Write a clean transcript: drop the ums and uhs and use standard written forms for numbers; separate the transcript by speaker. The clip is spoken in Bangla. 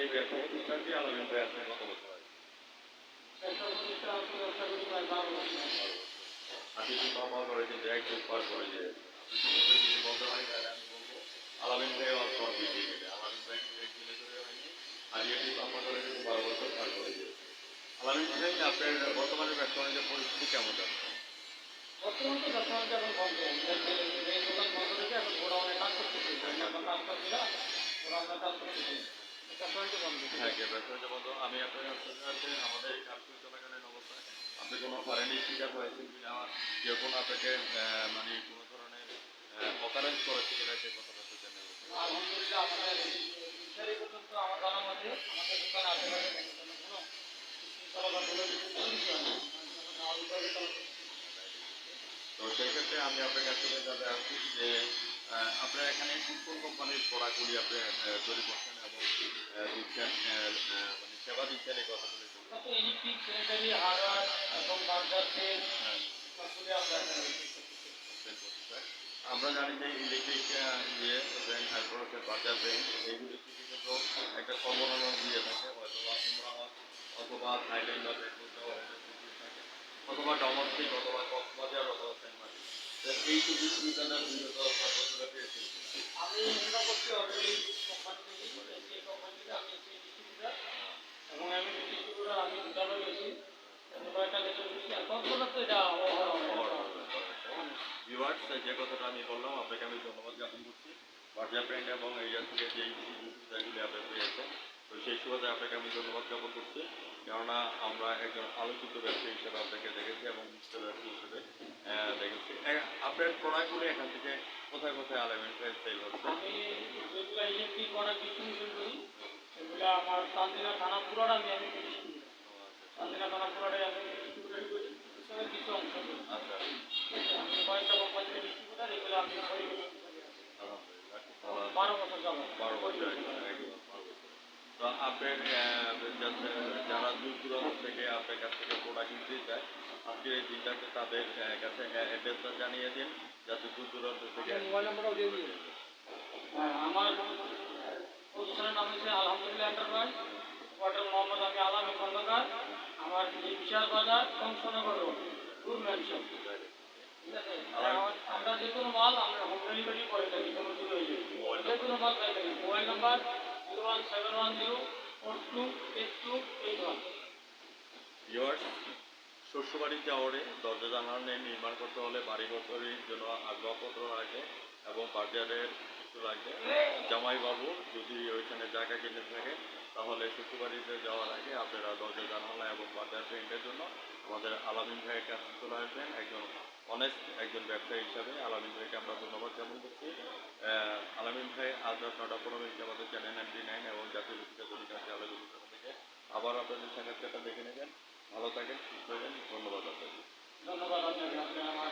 Speaker 1: এই ব্যবসা প্রতিষ্ঠানটি আলামিন ভাই আসলে কত বছর আগে? আপনি যদি বাবা করে কিন্তু এক যুগ পার করে যে যদি বলতে হয় তাহলে আমি বলবো আলামিন ভাই অল্প বেশি নেবে। আলামিন ভাই কিন্তু এক দিনে ধরে হয়নি। আর এটি বাবা করে কিন্তু 12 বছর পার করে দিয়েছে। আলামিন ভাই আপনার বর্তমানে ব্যবসা বাণিজ্যের পরিস্থিতি কেমন যাচ্ছে?
Speaker 2: বর্তমান তো ব্যবসা বাণিজ্য এখন বন্ধ। এই দোকান বন্ধ রেখে এখন গোডাউনে কাজ করতেছি। এখন কাজ করছি না, গোডাউনে কাজ করতেছি। ব্যবসা বাণিজ্য বন্ধ।
Speaker 1: হ্যাঁ, ব্যবসা বাণিজ্য বন্ধ। আমি আপনার কাছে জানতে আমাদের এই কাজগুলো চলাকালীন অবস্থায় আপনি কোনো হয়রানির শিকার হয়েছেন কিনা? কেউ কোনো আপনাকে মানে কোনো ধরনের অকারেন্স করেছে কিনা সেই কথাটা একটু জেনে নিতে চাই।
Speaker 2: আলহামদুলিল্লাহ আমাদের এই পর্যন্ত আমার জানা মতে আমাদের দোকানে আশেপাশে কোনো বিশৃঙ্খলা বা কোনো কিছু হয়নি।
Speaker 1: তো সেই ক্ষেত্রে আমি আপনার কাছ থেকে জানতে চাচ্ছি যে আপনার এখানে কোন কোন কোম্পানির প্রোডাক্টগুলি আপনি তৈরি করছেন এবং দিচ্ছেন মানে সেবা দিচ্ছেন এই কথাগুলি একটু বলুন।
Speaker 2: তো ইলেকট্রিক, স্যানিটারি, হার্ডওয়্যার এবং বার্জার সেট
Speaker 1: হ্যাঁ,
Speaker 2: সবগুলি আমরা এখানে
Speaker 1: সেল করতেছে। আমরা জানি যে ইলেকট্রিক ইয়ে তারপর হচ্ছে বাজার ব্যাংক এইগুলি থেকে কিন্তু একটা সরবরাহ দিয়ে থাকে হয়তোবা উমরাহ অথবা থাইল্যান্ড বা বেঙ্গল যাওয়ার একটা সুযোগ থাকে অথবা ডোমেস্টিক অথবা কক্সবাজার অথবা সেন্ট মার্টিন। এই সুযোগ সুবিধাটা বিগত 5 বছরে পেয়েছেন কিনা?
Speaker 2: আমি চিন্তা করছি অলরেডি কোম্পানি থেকে সেই কোম্পানি থেকে আমি সেই ডিস্ট্রিবিউটার এবং আমি ডিস্ট্রিবিউটার আমি দুটারও গেছি কয়েকটা দেশে গেছি আর কক্সবাজার তো এটা
Speaker 1: ভিউয়ার্স যে কথাটা আমি বললাম আপনাকে আমি ধন্যবাদ জ্ঞাপন করছি হোয়াটসঅ্যাপ ব্র্যান্ড এবং এইটা থেকে যেই সুবিধাগুলি আপনি পেয়েছেন তো সেই সুবাদে আপনাকে আমি ধন্যবাদ জ্ঞাপন করছি কেননা আমরা একজন আলোচিত ব্যবসায়ী হিসেবে আপনাকে দেখেছি এবং বিশিষ্ট ব্যবসায়ী হিসেবে দেখেছি আপনার প্রোডাক্টগুলি এখান থেকে কোথায় কোথায় আলামিন সেল হচ্ছে?
Speaker 2: আমি যেগুলো ইলেকট্রিক অনেক ডিস্ট্রিবিউশন করি সেগুলো আমার চান্দিনা থানা পুরাটা আমি ডিস্ট্রিবিউটার চান্দিনা থানা পুরাটাই আমি ডিস্ট্রিবিউটার করি সঙ্গে কিছু অংশ করি
Speaker 1: আচ্ছা
Speaker 2: আমি কয়েকটা কোম্পানির ডিস্ট্রিবিউটার এগুলো আমি
Speaker 1: আলহামদুলিল্লাহ খুব ভালো
Speaker 2: 12 বছর যাব
Speaker 1: 12 বছর একদম 12 বছর তো আপনার যারা দূর দূরান্ত থেকে আপনার কাছ থেকে প্রোডাক্ট নিতে চায় আজকের এই দিনটাতে তাদের কাছে অ্যাড্রেসটা জানিয়ে দিন যাতে দূর দূরান্ত থেকে
Speaker 2: মোবাইল নাম্বারটাও দিয়ে দিন আমার প্রতিষ্ঠানের নাম হচ্ছে আলহামদুলিল্লাহ এন্টারপ্রাইজ কোয়ার্টার মোহাম্মদ আমি আলামী খন্দকার আমার বিশাল বাজার কংসনগর রোড টুর ম্যানশন ঠিক আছে আমরা যে কোনো মাল আমরা হোম ডেলিভারি করে থাকি কোনো দূর হয়ে যে কোনো মাল পাই থাকি মোবাইল নাম্বার 01710428281
Speaker 1: ভিউয়ার্স শ্বশুরবাড়ির যাওয়ারে দরজা জানালা নির্মাণ করতে হলে বাড়িঘর তৈরির জন্য আসবাবপত্র লাগবে এবং বাজারের কিছু লাগবে জামাইবাবু যদি ওইখানে জায়গা কিনে থাকে তাহলে শ্বশুরবাড়িতে যাওয়ার আগে আপনারা দরজা জানালা এবং বাজার পেন্টের জন্য আমাদের আলামিন ভাইয়ের কাছে চলে আসবেন একজন অনেস্ট একজন ব্যবসায়ী হিসাবে আলামিন ভাইকে আমরা ধন্যবাদ জ্ঞাপন করছি আলামিন ভাই আজ রাত 9:15 আমাদের চ্যানেল 99 এবং জাতীয় ভিত্তিতে দলিকাছে আলোচনা থেকে আবার আপনাদের সাক্ষাৎকারটা দেখে নেবেন ভালো থাকেন সুস্থ থাকেন ধন্যবাদ আপনাকে
Speaker 2: ধন্যবাদ আপনাকে আপনি আমার